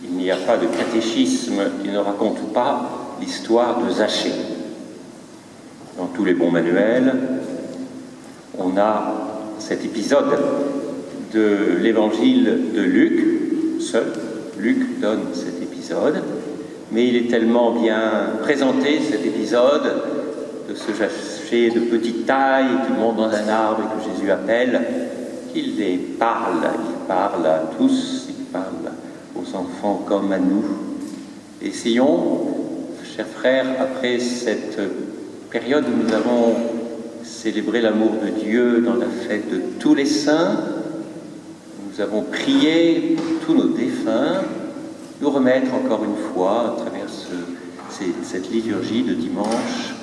il n'y a pas de catéchisme qui ne raconte pas l'histoire de Zachée. Dans tous les bons manuels, on a cet épisode de l'évangile de Luc. Seul Luc donne cet épisode, mais il est tellement bien présenté, cet épisode, de ce Zachée de petite taille qui monte dans un arbre et que Jésus appelle, qu'il les parle. Il parle à tous, il parle aux enfants comme à nous. Essayons, chers frères, après cette période où nous avons célébré l'amour de Dieu dans la fête de tous les saints, nous avons prié pour tous nos défunts, nous remettre encore une fois, à travers cette liturgie de dimanche,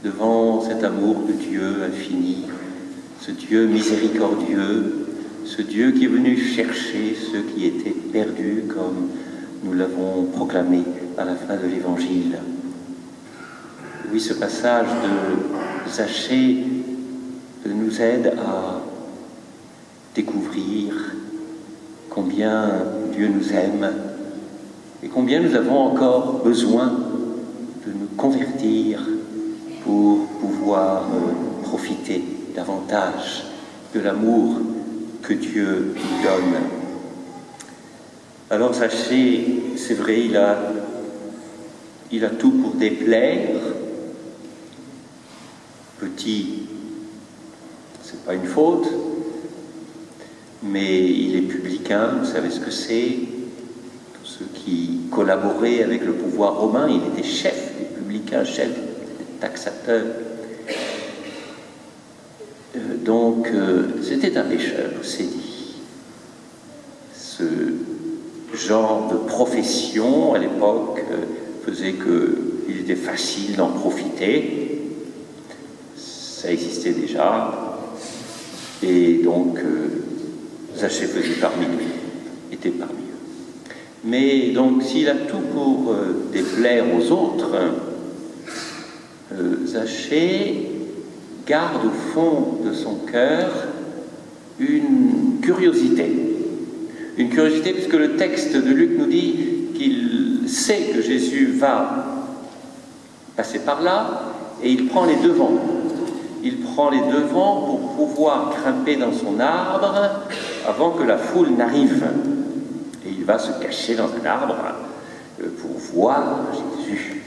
devant cet amour de Dieu infini, ce Dieu miséricordieux, ce Dieu qui est venu chercher ceux qui étaient perdus, comme nous l'avons proclamé à la fin de l'Évangile. Oui, ce passage de Zachée nous aide à découvrir combien Dieu nous aime et combien nous avons encore besoin de nous convertir pour pouvoir profiter davantage de l'amour que Dieu nous donne. Alors Zachée, c'est vrai, il a tout pour déplaire. Petit, c'est pas une faute, mais il est publicain, vous savez ce que c'est. Tous ceux qui collaboraient avec le pouvoir romain, il était chef des publicains, chef des taxateurs. Donc, c'était un pécheur, c'est dit. Ce genre de profession, à l'époque, faisait qu'il était facile d'en profiter. Ça existait déjà. Et donc, Zachée faisait parmi eux, était parmi eux. Mais donc, s'il a tout pour déplaire aux autres, Zachée garde au fond de son cœur une curiosité. Une curiosité puisque le texte de Luc nous dit qu'il sait que Jésus va passer par là et il prend les devants. Il prend les devants pour pouvoir grimper dans son arbre avant que la foule n'arrive. Et il va se cacher dans un arbre pour voir Jésus.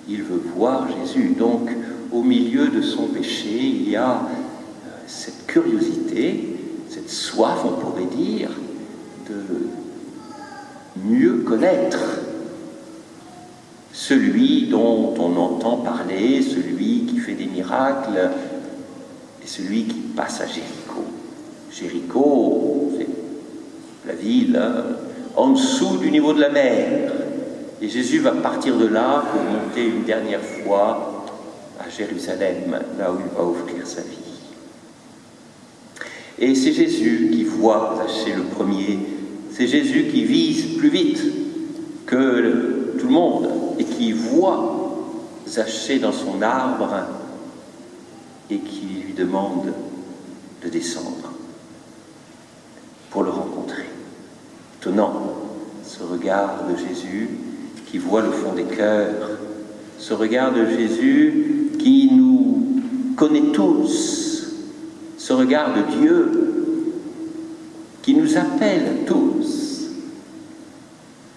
Il veut voir Jésus. Donc, au milieu de son péché, il y a cette curiosité, cette soif, on pourrait dire, de mieux connaître celui dont on entend parler, celui qui fait des miracles, et celui qui passe à Jéricho. Jéricho, c'est la ville en dessous du niveau de la mer. Et Jésus va partir de là pour monter une dernière fois à Jérusalem, là où il va offrir sa vie. Et c'est Jésus qui voit Zachée le premier. C'est Jésus qui vise plus vite que tout le monde et qui voit Zachée dans son arbre et qui lui demande de descendre pour le rencontrer. Étonnant, ce regard de Jésus qui voit le fond des cœurs, ce regard de Jésus qui nous connaît tous, ce regard de Dieu qui nous appelle tous,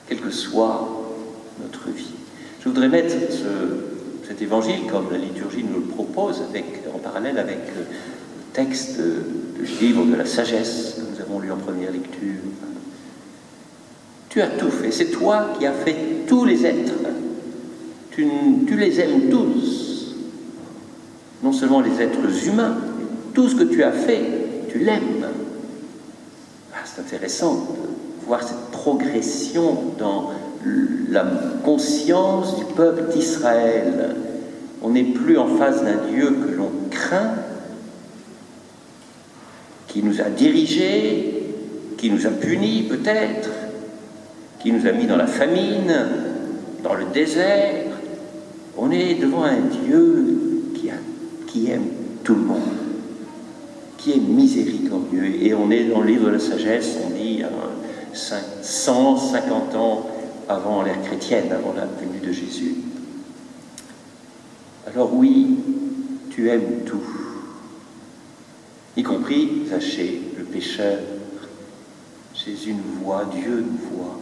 quelle que soit notre vie. Je voudrais mettre cet évangile, comme la liturgie nous le propose, en parallèle avec le texte du livre de la sagesse que nous avons lu en première lecture. Tu as tout fait, c'est toi qui as fait tous les êtres. Tu les aimes tous. Non seulement les êtres humains, mais tout ce que tu as fait, tu l'aimes. C'est intéressant de voir cette progression dans la conscience du peuple d'Israël. On n'est plus en face d'un Dieu que l'on craint, qui nous a dirigés, qui nous a punis peut-être, qui nous a mis dans la famine, dans le désert. On est devant un Dieu qui aime tout le monde, qui est miséricordieux. Et on est dans le livre de la sagesse, on dit 150 ans avant l'ère chrétienne, avant la venue de Jésus. Alors oui, tu aimes tout, y compris Zachée, le pécheur. Jésus nous voit, Dieu nous voit.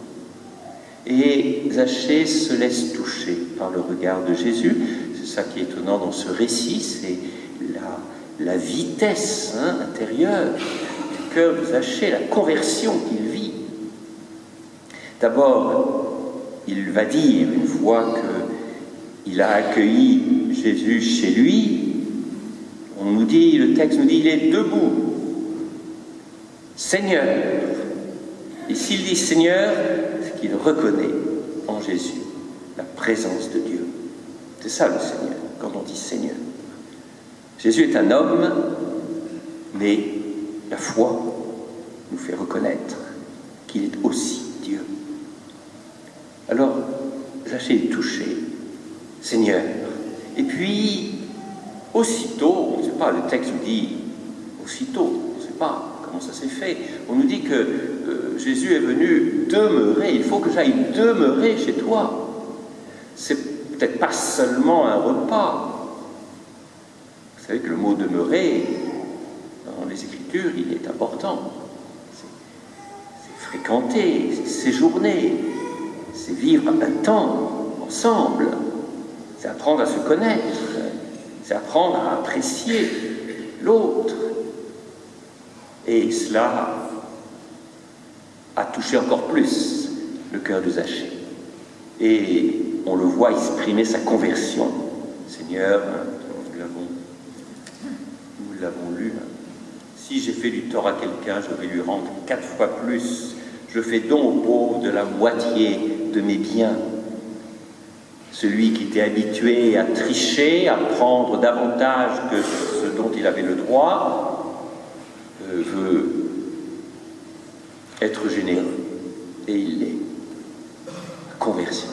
Et Zachée se laisse toucher par le regard de Jésus. C'est ça qui est étonnant dans ce récit, c'est la vitesse intérieure du cœur de Zachée, la conversion qu'il vit. D'abord, il va dire, une fois qu'il a accueilli Jésus chez lui, le texte nous dit, il est debout. Seigneur. Et s'il dit Seigneur, c'est qu'il reconnaît en Jésus la présence de Dieu. C'est ça le Seigneur, quand on dit Seigneur. Jésus est un homme, mais la foi nous fait reconnaître qu'il est aussi Dieu. Alors, Zachée est touché, Seigneur. Et puis, aussitôt, on ne sait pas, le texte nous dit aussitôt, on ne sait pas comment ça s'est fait. On nous dit que Jésus est venu demeurer, il faut que j'aille demeurer chez toi. C'est peut-être pas seulement un repas. Vous savez que le mot demeurer, dans les Écritures, il est important. C'est fréquenter, c'est séjourner, c'est vivre un temps ensemble, c'est apprendre à se connaître, c'est apprendre à apprécier l'autre. Et cela a touché encore plus le cœur de Zachée. Et on le voit exprimer sa conversion. Seigneur, nous l'avons lu, si j'ai fait du tort à quelqu'un, je vais lui rendre 4 fois plus. Je fais don aux pauvres de la moitié de mes biens. Celui qui était habitué à tricher, à prendre davantage que ce dont il avait le droit, veut être généreux. Et il l'est. La conversion.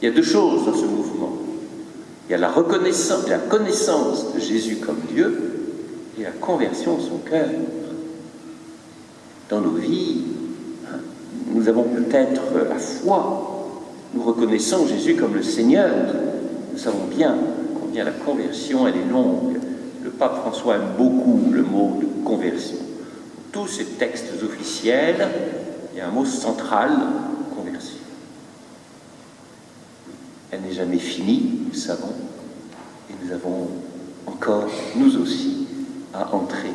Il y a 2 choses dans ce mouvement. Il y a la connaissance de Jésus comme Dieu et la conversion de son cœur. Dans nos vies, nous avons peut-être la foi. Nous reconnaissons Jésus comme le Seigneur. Nous savons bien combien la conversion, elle est longue. Le pape François aime beaucoup le mot de conversion. Tous ces textes officiels, il y a un mot central, conversion. Elle n'est jamais finie, nous le savons, et nous avons encore, nous aussi, à entrer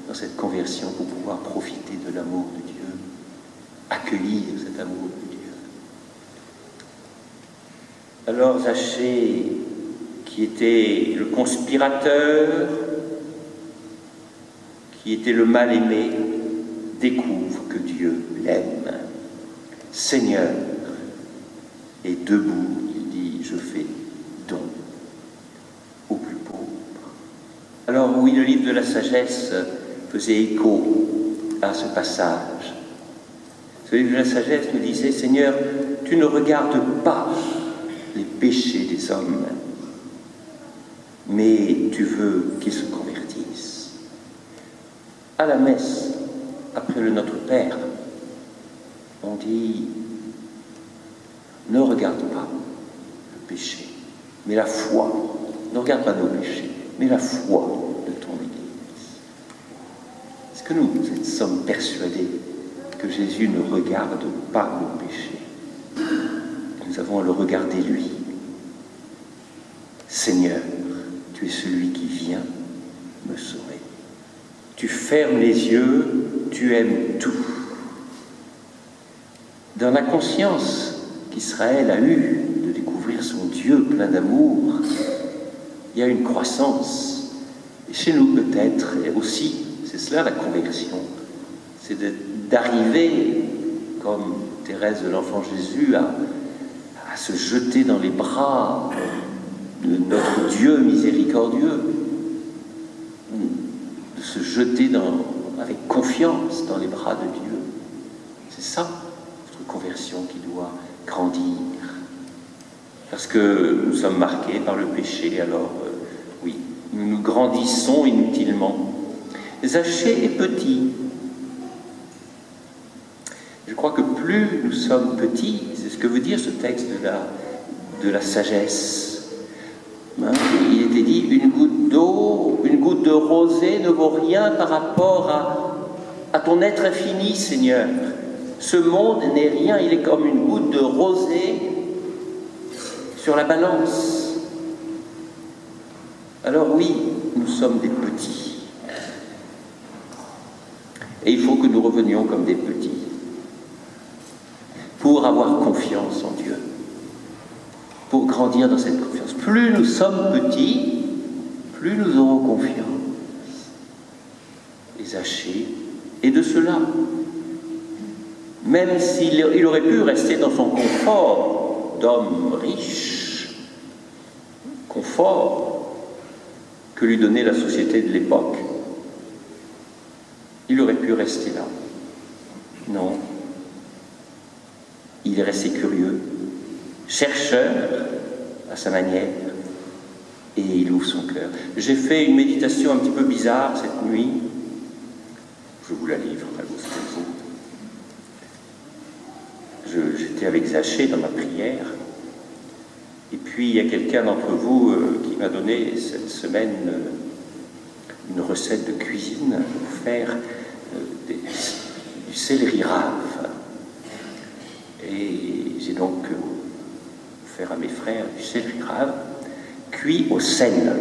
dans cette conversion pour pouvoir profiter de l'amour de Dieu, accueillir cet amour de Dieu. Alors Zachée, qui était le conspirateur, qui était le mal-aimé, découvre que Dieu l'aime. Seigneur, et debout, il dit, je fais don aux plus pauvres. Alors oui, le livre de la sagesse faisait écho à ce passage. Ce livre de la sagesse nous disait, Seigneur, tu ne regardes pas les péchés des hommes, mais tu veux qu'ils se convertissent. À la messe, après le Notre Père, on dit ne regarde pas le péché, mais la foi. Ne regarde pas nos péchés, mais la foi de ton Église. Est-ce que nous sommes persuadés que Jésus ne regarde pas nos péchés? Nous avons à le regarder lui. Seigneur, tu es celui qui vient me sauver. Tu fermes les yeux, tu aimes tout. Dans la conscience qu'Israël a eue de découvrir son Dieu plein d'amour, il y a une croissance. Et chez nous peut-être aussi, c'est cela la conversion, c'est d'arriver, comme Thérèse de l'Enfant Jésus, à se jeter dans les bras de notre Dieu miséricordieux, de se jeter avec confiance dans les bras de Dieu. C'est ça, notre conversion qui doit grandir. Parce que nous sommes marqués par le péché, alors oui, nous grandissons inutilement. Zachée est petit. sommes petits. C'est ce que veut dire ce texte de la sagesse. Hein, il était dit, une goutte d'eau, une goutte de rosée ne vaut rien par rapport à ton être infini, Seigneur. Ce monde n'est rien, il est comme une goutte de rosée sur la balance. Alors oui, nous sommes des petits. Et il faut que nous revenions comme des petits pour avoir confiance en Dieu, pour grandir dans cette confiance. Plus nous sommes petits, plus nous aurons confiance. Et Zachée est de cela. Même s'il aurait pu rester dans son confort d'homme riche, confort que lui donnait la société de l'époque, il aurait pu rester là. Non. Il est resté curieux, chercheur à sa manière, et il ouvre son cœur. J'ai fait une méditation un petit peu bizarre cette nuit. Je vous la livre, à vous. J'étais avec Zachée dans ma prière, et puis il y a quelqu'un d'entre vous qui m'a donné cette semaine une recette de cuisine pour faire du céleri rave. Et j'ai donc offert à mes frères du céleri rave cuit au sel.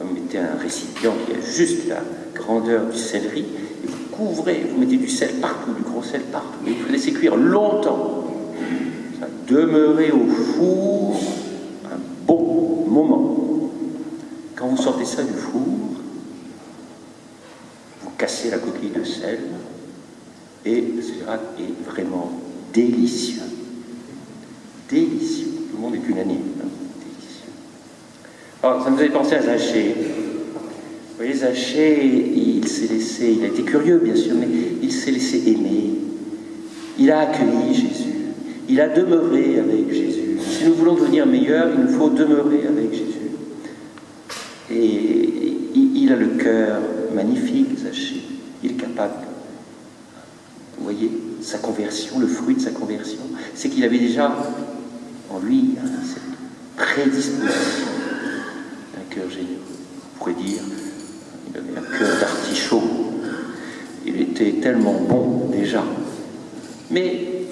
Vous mettez un récipient qui a juste la grandeur du céleri, et vous couvrez, vous mettez du sel partout, du gros sel partout, et vous laissez cuire longtemps. Ça demeurer au four un bon moment. Quand vous sortez ça du four, vous cassez la coquille de sel, et le céleri rave est vraiment délicieux. Délicieux. Tout le monde est unanime. Délicieux. Alors, ça me faisait penser à Zachée. Vous voyez, Zachée, il a été curieux, bien sûr, mais il s'est laissé aimer. Il a accueilli Jésus. Il a demeuré avec Jésus. Si nous voulons devenir meilleurs, il nous faut demeurer avec Jésus. Et il a le cœur magnifique, Zachée. Il est capable. Vous voyez, sa conversion, le fruit de sa conversion, c'est qu'il avait déjà en lui cette prédisposition d'un cœur généreux. On pourrait dire, il avait un cœur d'artichaut. Il était tellement bon déjà. Mais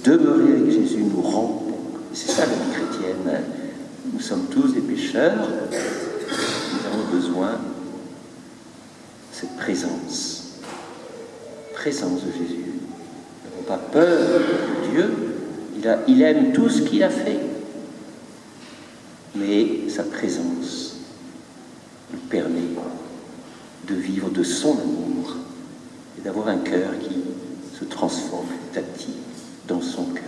demeurer avec Jésus nous rend bon. Et c'est ça la vie chrétienne. Nous sommes tous des pécheurs. Nous avons besoin de cette présence de Jésus. Nous n'avons pas peur de Dieu. Il aime tout ce qu'il a fait. Mais sa présence nous permet de vivre de son amour et d'avoir un cœur qui se transforme petit à petit dans son cœur.